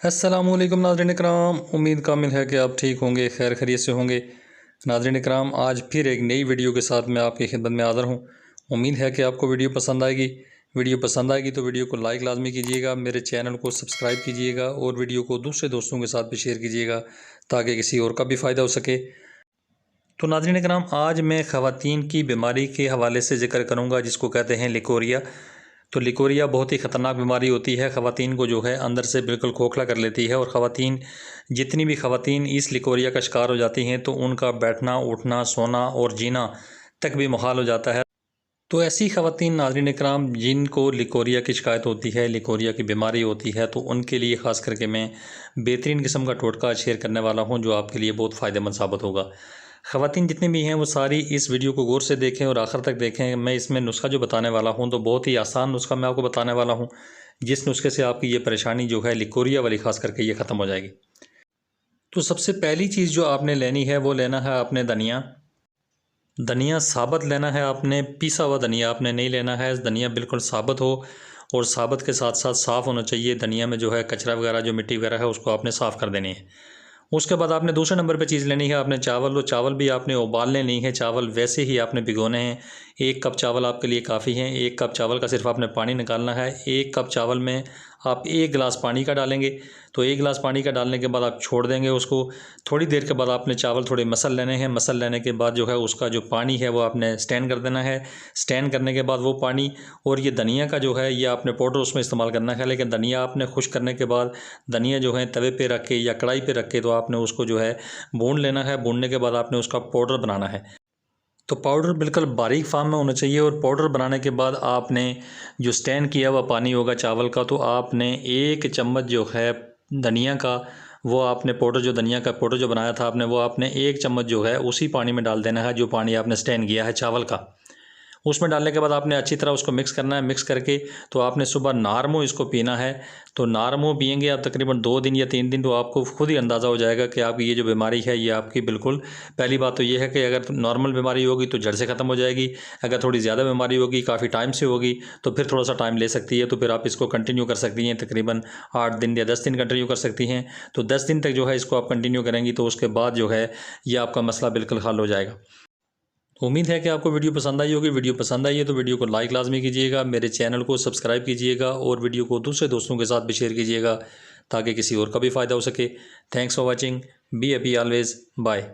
अस्सलामुअलैकुम नाज़रीन इकराम, उम्मीद कामिल है कि आप ठीक होंगे, खैर खैरियत से होंगे। नाज़रीन इकराम, आज फिर एक नई वीडियो के साथ मैं आपकी खिदमत में हाज़िर हूँ। उम्मीद है कि आपको वीडियो पसंद आएगी। वीडियो पसंद आएगी तो वीडियो को लाइक लाजमी कीजिएगा, मेरे चैनल को सब्सक्राइब कीजिएगा और वीडियो को दूसरे दोस्तों के साथ भी शेयर कीजिएगा ताकि किसी और का भी फ़ायदा हो सके। तो नाज़रीन इकराम, आज मैं ख़वातीन की बीमारी के हवाले से ज़िक्र करूँगा जिसको कहते हैं लिकोरिया। तो लिकोरिया बहुत ही ख़तरनाक बीमारी होती है, ख़वातीन को जो है अंदर से बिल्कुल खोखला कर लेती है और ख़वातीन जितनी भी ख़वातीन इस लिकोरिया का शिकार हो जाती हैं तो उनका बैठना, उठना, सोना और जीना तक भी मुहाल हो जाता है। तो ऐसी ख़वातीन नाज़रीन इकराम जिनको लिकोरिया की शिकायत होती है, लिकोरिया की बीमारी होती है, तो उनके लिए ख़ास करके मैं बेहतरीन किस्म का टोटका शेयर करने वाला हूँ जो आपके लिए बहुत फ़ायदेमंद साबित होगा। ख़वातीन जितनी भी हैं वो सारी इस वीडियो को गौर से देखें और आखिर तक देखें। मैं इसमें नुस्खा जो बताने वाला हूँ तो बहुत ही आसान नुस्खा मैं आपको बताने वाला हूँ, जिस नुस्खे से आपकी ये परेशानी जो है लिकोरिया वाली ख़ास करके ये ख़त्म हो जाएगी। तो सबसे पहली चीज़ जो आपने लेनी है वो लेना है आपने धनिया। धनिया साबुत लेना है आपने, पीसा हुआ धनिया आपने नहीं लेना है। धनिया बिल्कुल साबुत हो और साबुत के साथ साथ साफ़ होना चाहिए। धनिया में जो है कचरा वगैरह जो मिट्टी वगैरह है उसको आपने साफ़ कर देनी है। उसके बाद आपने दूसरे नंबर पे चीज़ लेनी है आपने चावल। वो चावल भी आपने उबालने नहीं है, चावल वैसे ही आपने भिगोने हैं। 1 कप चावल आपके लिए काफ़ी हैं। 1 कप चावल का सिर्फ आपने पानी निकालना है। 1 कप चावल में आप 1 गिलास पानी का डालेंगे, तो 1 गिलास पानी का डालने के बाद आप छोड़ देंगे उसको। थोड़ी देर के बाद आपने चावल थोड़े मसल लेने हैं। मसल लेने के बाद जो है उसका जो पानी है वो आपने स्टैन कर देना है। स्टैन करने के बाद वो पानी और ये धनिया का जो है ये आपने पाउडर उसमें इस्तेमाल करना है। लेकिन धनिया आपने खुश्क करने के बाद धनिया जो है तवे पे रख के या कढ़ाई पे रख के तो आपने उसको जो है भून लेना है। भूनने के बाद आपने उसका पाउडर बनाना है। तो पाउडर बिल्कुल बारीक फार्म में होना चाहिए और पाउडर बनाने के बाद आपने जो स्टैन किया हुआ पानी होगा चावल का, तो आपने 1 चम्मच जो है धनिया का वो आपने पाउडर जो धनिया का पाउडर जो बनाया था आपने, वो आपने 1 चम्मच जो है उसी पानी में डाल देना है जो पानी आपने स्टैन किया है चावल का। उसमें डालने के बाद आपने अच्छी तरह उसको मिक्स करना है। मिक्स करके तो आपने सुबह नारमो इसको पीना है। तो नारमो पिएंगे आप तकरीबन 2 दिन या 3 दिन, तो आपको खुद ही अंदाज़ा हो जाएगा कि आपकी ये जो बीमारी है ये आपकी बिल्कुल, पहली बात तो ये है कि अगर नॉर्मल बीमारी होगी तो जड़ से ख़त्म हो जाएगी। अगर थोड़ी ज़्यादा बीमारी होगी, काफ़ी टाइम से होगी, तो फिर थोड़ा सा टाइम ले सकती है। तो फिर आप इसको कंटिन्यू कर सकती हैं, तकरीबन 8 दिन या 10 दिन कंटिन्यू कर सकती हैं। तो 10 दिन तक जो है इसको आप कंटिन्यू करेंगी तो उसके बाद जो है ये आपका मसला बिल्कुल हल हो जाएगा। उम्मीद है कि आपको वीडियो पसंद आई होगी। वीडियो पसंद आई है तो वीडियो को लाइक लाजमी कीजिएगा, मेरे चैनल को सब्सक्राइब कीजिएगा और वीडियो को दूसरे दोस्तों के साथ भी शेयर कीजिएगा ताकि किसी और का भी फ़ायदा हो सके। Thanks for watching, be happy always, bye.